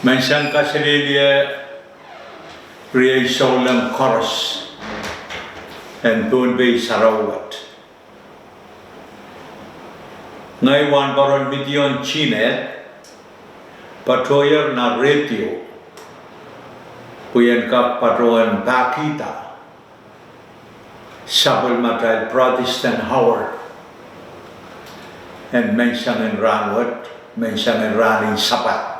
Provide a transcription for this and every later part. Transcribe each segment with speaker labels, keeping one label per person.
Speaker 1: Mention Kasilia Ria Solam Chorus and Boonbay Sarawat. Ngay wan baron midion Chine Patoyer na radio Puyen kap patron Pakita Sabul Matal Protestant Hour and mention in Ranwood, mention in Rani Sapat.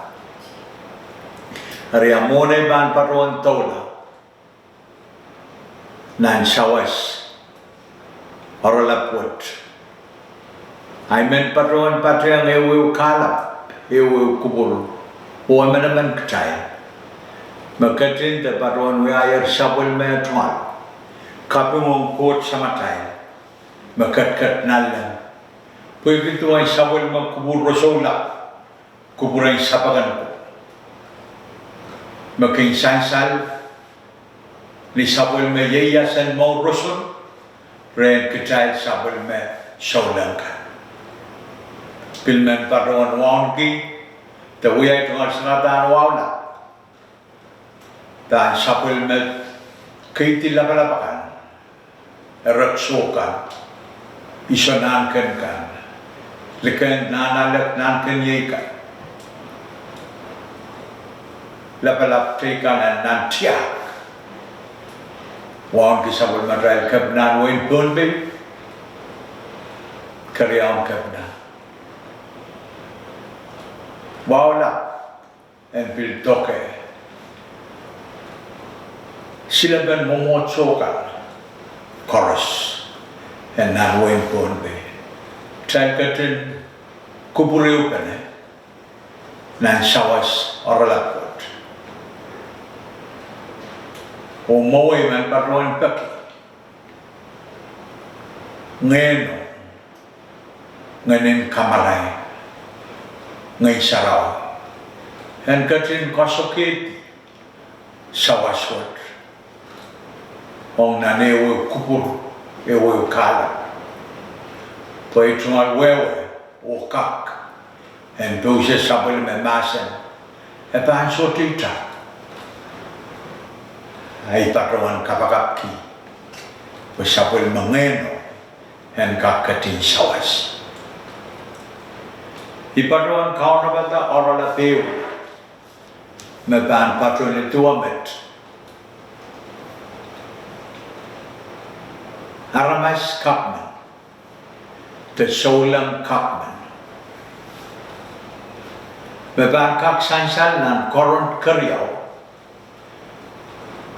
Speaker 1: Riamone ban patron Tola Nan Sawas Oralaput. I meant patron Patriang Ewu Kalap, Ewu Kubul, Woman Ktai. Makatin the patron Wire Sabul Metwan, Kapung Court Samatai, Makat Nalan, Puikitu and Sabul Makubur Rosola, Kuburan Sapagan. Making Sansal, Ni Sabul Me Yeyas and Mo Rosul, Red Kitai Sabul Me Solanka. Pilmen Patron Wangi, the way to Asnatan Wala. Dan Sabul Me Kaiti Labalabakan, Raksokan, Isanankan kan, Likan Nana Nankan Yekan. Lapalap tekan and nantiak. Wan Kisabul Madral Kabnan Win Bunbi Karyam Kabna. Wawla and Bil Toke Silaban Momotsokan Chorus and Nan Win Bunbi. Tankatin Kuburiupane Nan Sawas Oralaput. O Moe man patron Paki Ngeno Nganin Kamalai Ngay Sarao and Katin Kosokiti Sawaswat Ong Nanewe Kupur Ewe Kala Poitungal Wewe O Kak and Dose Sabul Memasan Epan Sotita ay patron kapakapki Wasapul Mangeno and Kakatin Sawas. Ipatron Kaunabata Orala Peu Meban patron Tuamet Aramas Kapman the Solam Kapman Meban Kak Sansal Nan Koront Karyao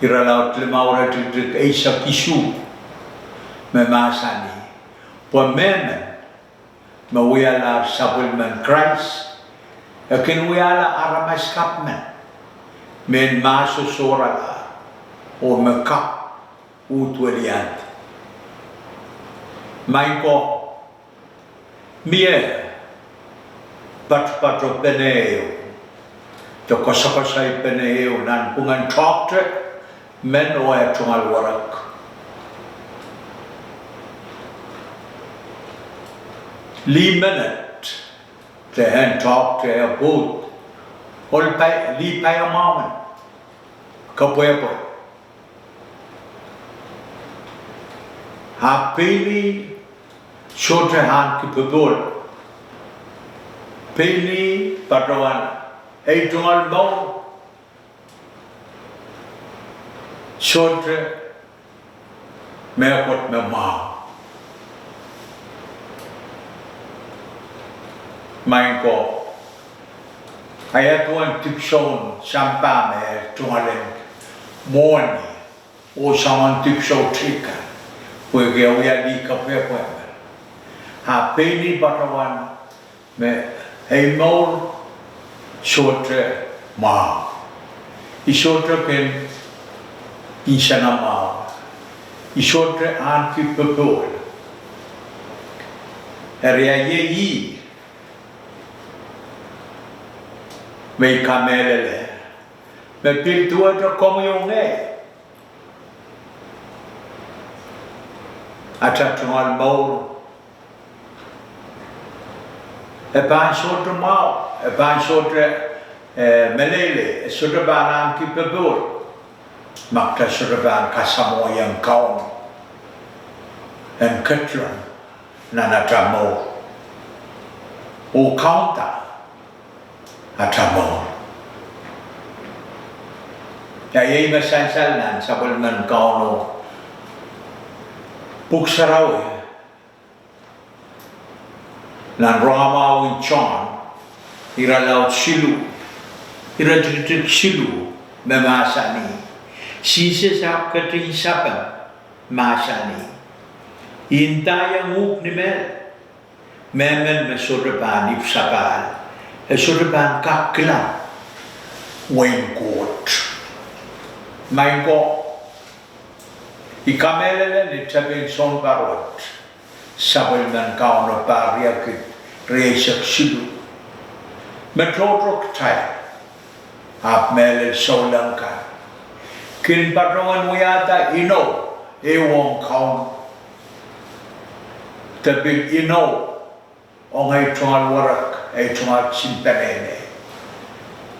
Speaker 1: Iralaut Limaura to Asia Kishu, Memasani, Pomemen, Mawiala Sabulman Christ, a Kinwiala Aramas Kapman, Men Maso Sorala, or Mekap, Utweliant. Maiko, Mie, Patro Peneo, the Kosakosai Peneo, Nan Pungan Choktre. Men o e tungal warak. Li minute te hen talk te a boot. Ol pay li pay a moment. Kapoepo. Ha pili shote han ki pebol. Pili patawan e tungal mo. Shotre Meakot Mema Mainko Ayatuan Tipson Sampame Tualen Morni O Saman Tipso Trika Wegawia di Kapepa Ha Peni Batawan Me Heimor Shotre Ma Ishotre Pen Ishanama, Ishotre Anki Pepol, Area Ye, May Camelele, May Pil to a communion. Atatual Mour, e ban sotre mau, e ban sotre melele sudabanan ki pebul makta sudaban kasamo yang kaum en ketron nanatamo o kaunta atamo ya yei masansal nan sabol man kauno puksarawe nan rama win chon ira laut silu ira tritik silu memasani sise sap kati sapan masani inta yang uk ni memen mesodepan ipsapal esodepan kakla wen kot main ko ikamelele ni tabing son barot sabel man kauno paria ki reisek silu metrodrok tai ap mele solanka kin patrongan muyata ino ewong kaun tabing ino ongai tuan warak tuan simpenene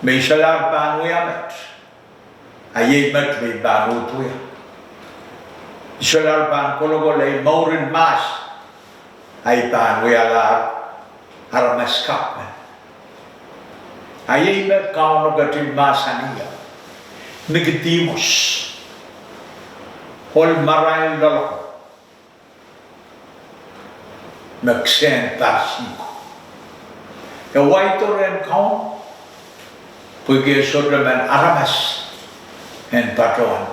Speaker 1: me salar ban muyamet ayé mat me banu tuya salar ban kologole maurin mas ay ban muyala aramas kapmen ayé mat kauno gatin masania negativos hol maray lolo Maxen Tarsico. A white and count, Puge Sodraman Aramas and Patron.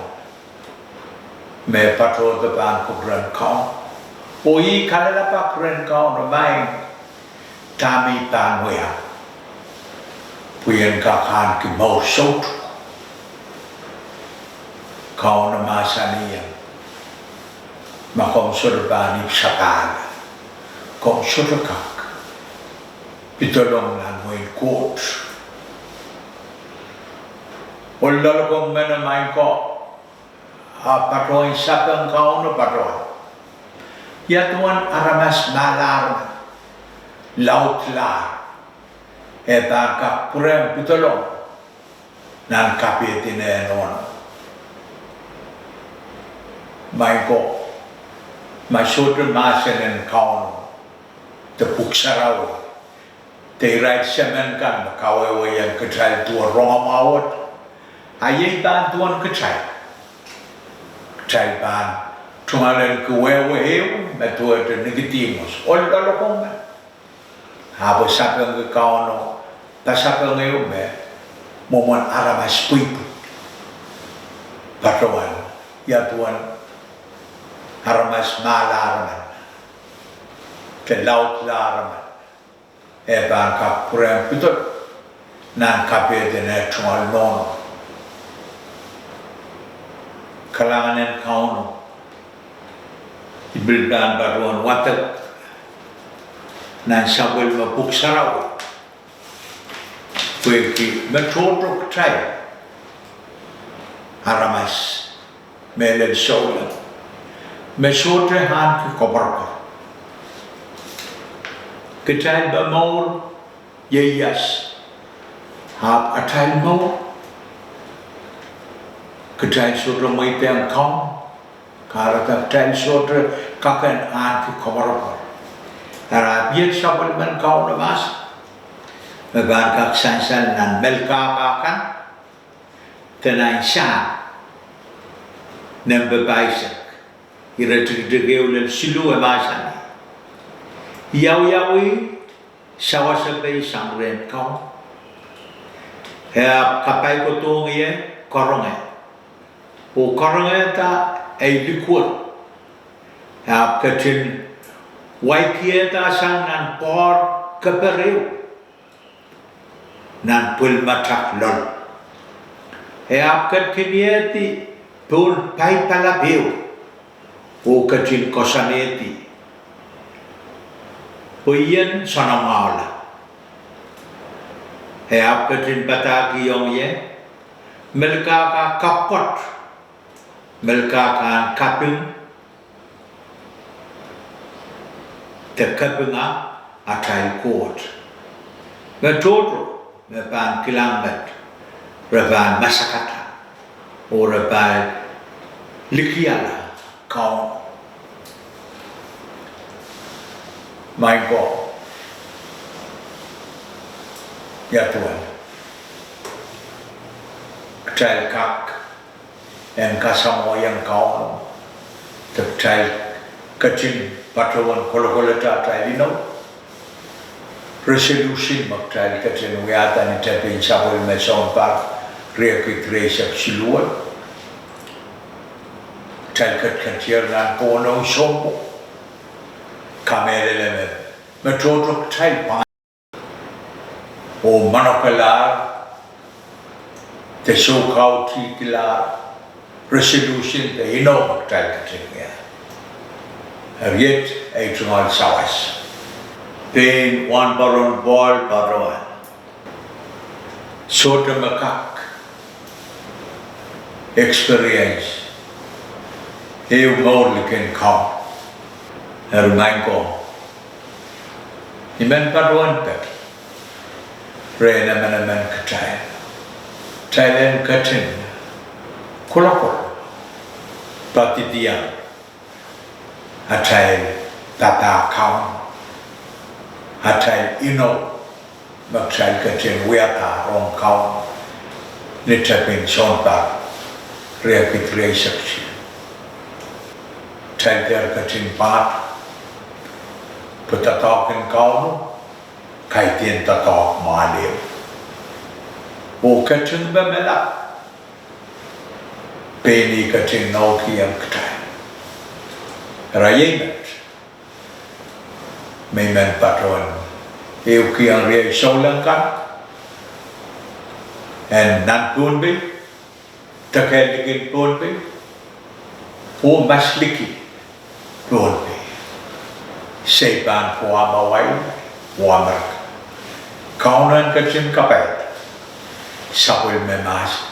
Speaker 1: Me Patron the Bank of Grand Count. O ye Kalapa Grand Count of mine, Tami Panwea. Puyen Kakan Kimo Sot. Count Masania. Makom Sodrabani Sapal. Kong surakak pitolong lan mo kot wala kong menamay ko patroy sapang kauno patroy yatuan aramas malar laut la eta purem pitolong nan kapitine non may ko masudre masen kauno te puksaraw te right semen kan bakawe yang kecil tua romawat ayai ban tuan kecil ban tumalen kuwewe heu metua te negativos ol dalo kong me habo sapeng ke kauno pasapeng heu me momon aramas puipu patuan ya tuan aramas malarman ke laut larman ban ka purem pitot nan kapete ne tual nono kalangan kauno ibildan baruan watak nan sabel mapuk saraw kueki metrodrok trai aramas melel sola mesotre han ki kobarka Kecil bermaur, yeyas, hab atal maur, kecil sudah maitang kau, karena kecil sudah kakan anti komarapar. Karena biar sabal man kau lemas, bagan kak sansan nan melka akan, tenai sah, nem berbaisak, ira terdegai oleh silu emasan. Yawi sawa sabai sangren kau kapai ko tong ye koronge o koronge ta ai likur katin waikie ta sang nan por kapereu nan pul matak lol katin yeti pul pai palabeu o katin kosaneti Puyen sanamala. Katin bataki yong ye. Melka ka kapot. Melka ka kaping. Te kapinga atay kot. Metodro. repan kilamet, repan masakata, o repan likiala kau. My God, ya Tuhan, kecil kak, yang kasamo yang kau, kecil kecil patron kalau tak lino, resolution mak kecil kecil wiatan itu pun sabul mesong par, reakit resep siluan, kecil kecil nan kono sompo. Kamera metodok type o manokala the show kau titila resolution the inok type ya yet it's not sawas then one baron ball baron so to makak experience you more can come remind ko iman paduan tak rena mana kecil Thailand katin kulakul pati dia atai tata kau atai ino maksai katin wiata rong kau nitapin sonta reakit reseksi Thailand katin pat Putatok kau, kaitin tatok malim. O kacang bemelak, peni kacang nauki yang ketai. Rayemet, memen patron, euki yang ria solangkan, en nan pun be, takai digin pun be, o masliki pun be. Sepan puamawai, puamak. Kaunan kacin kapet, sapul memas,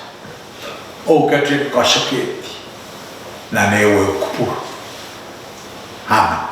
Speaker 1: o kacin kosakit, nanewe kupur. Amen.